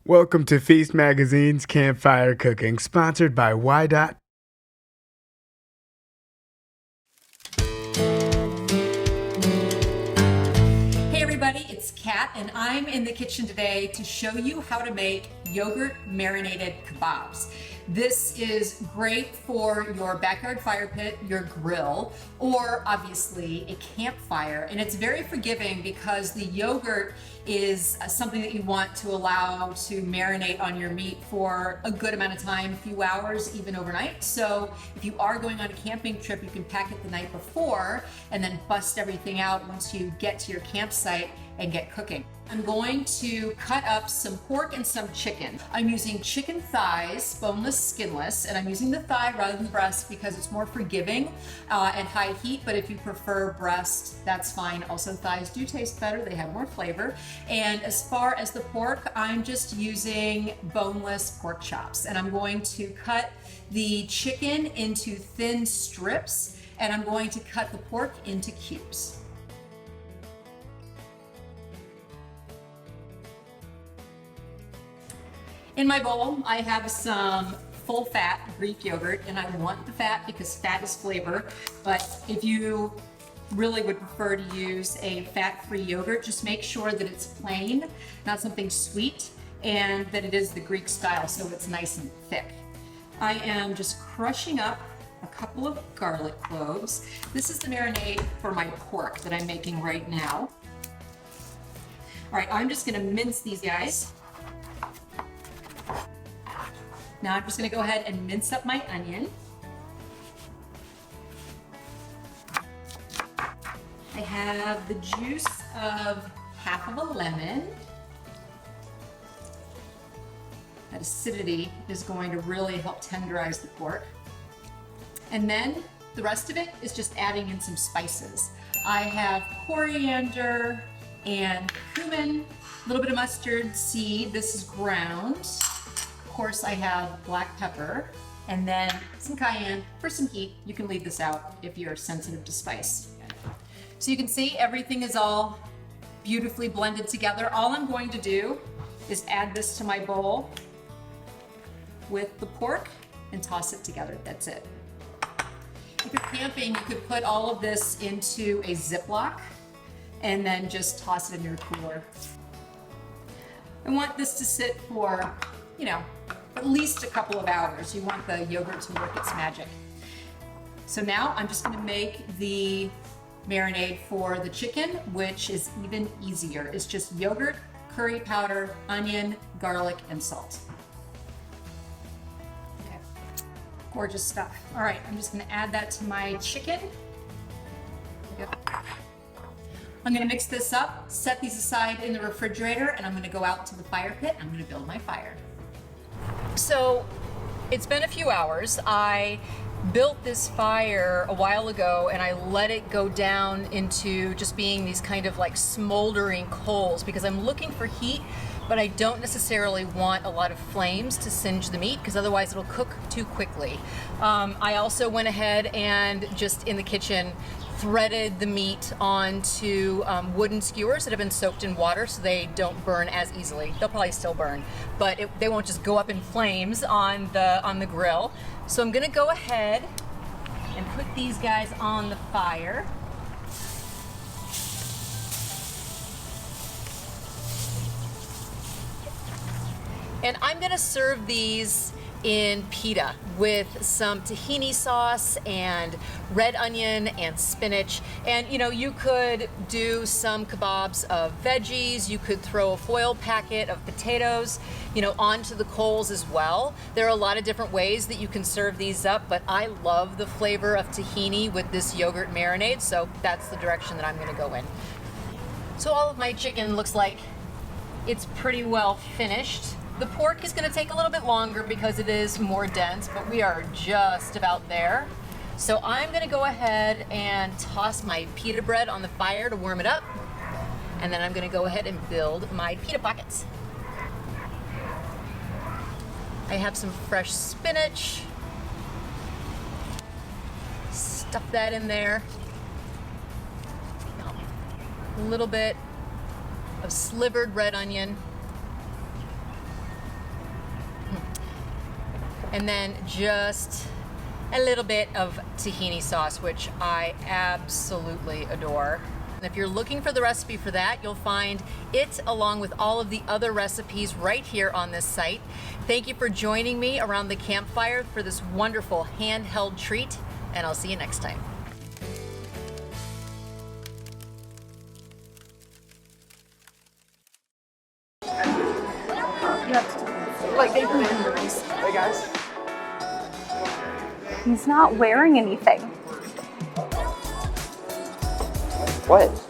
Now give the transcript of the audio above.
Welcome to Feast Magazine's Campfire Cooking, sponsored by WYDOT. Hey everybody, it's Cat, and I'm in the kitchen today to show you how to make yogurt marinated kebabs. This is great for your backyard fire pit, your grill, or obviously a campfire. And it's very forgiving because the yogurt is something that you want to allow to marinate on your meat for a good amount of time, a few hours, even overnight. So if you are going on a camping trip, you can pack it the night before and then bust everything out once you get to your campsite and get cooking. I'm going to cut up some pork and some chicken. I'm using chicken thighs, boneless, skinless, and I'm using the thigh rather than the breast because it's more forgiving at high heat, but if you prefer breast, that's fine. Also, thighs do taste better. They have more flavor. And as far as the pork, I'm just using boneless pork chops, and I'm going to cut the chicken into thin strips, and I'm going to cut the pork into cubes. In my bowl, I have some full fat Greek yogurt, and I want the fat because fat is flavor. But if you really would prefer to use a fat-free yogurt, just make sure that it's plain, not something sweet, and that it is the Greek style, so it's nice and thick. I am just crushing up a couple of garlic cloves. This is the marinade for my pork that I'm making right now. All right, I'm just gonna mince these guys. Now I'm just gonna go ahead and mince up my onion. I have the juice of half of a lemon. That acidity is going to really help tenderize the pork. And then the rest of it is just adding in some spices. I have coriander and cumin, a little bit of mustard seed. This is ground. Of course, I have black pepper, and then some cayenne for some heat. You can leave this out if you're sensitive to spice. So you can see everything is all beautifully blended together. All I'm going to do is add this to my bowl with the pork and toss it together. That's it. If you're camping, you could put all of this into a Ziploc and then just toss it in your cooler. I want this to sit for, at least a couple of hours. You want the yogurt to work its magic. So now I'm just gonna make the marinade for the chicken, which is even easier. It's just yogurt, curry powder, onion, garlic, and salt. Okay, gorgeous stuff. All right, I'm just gonna add that to my chicken. I'm gonna mix this up, set these aside in the refrigerator, and I'm gonna go out to the fire pit. I'm gonna build my fire. So it's been a few hours. I built this fire a while ago, and I let it go down into just being these kind of like smoldering coals because I'm looking for heat, but I don't necessarily want a lot of flames to singe the meat because otherwise it'll cook too quickly. I also went ahead and just in the kitchen threaded the meat onto wooden skewers that have been soaked in water so they don't burn as easily. They'll probably still burn, but they won't just go up in flames on the grill. So I'm gonna go ahead and put these guys on the fire. And I'm gonna serve these in pita with some tahini sauce and red onion and spinach. And you could do some kebabs of veggies. You could throw a foil packet of potatoes, onto the coals as well. There are a lot of different ways that you can serve these up, but I love the flavor of tahini with this yogurt marinade, so that's the direction that I'm gonna go in. So all of my chicken looks like it's pretty well finished. The pork is gonna take a little bit longer because it is more dense, but we are just about there. So I'm gonna go ahead and toss my pita bread on the fire to warm it up. And then I'm gonna go ahead and build my pita pockets. I have some fresh spinach. Stuff that in there. A little bit of slivered red onion. And then just a little bit of tahini sauce, which I absolutely adore. And if you're looking for the recipe for that, you'll find it along with all of the other recipes right here on this site. Thank you for joining me around the campfire for this wonderful handheld treat, and I'll see you next time. Like they put in the race. Hey guys. He's not wearing anything. What?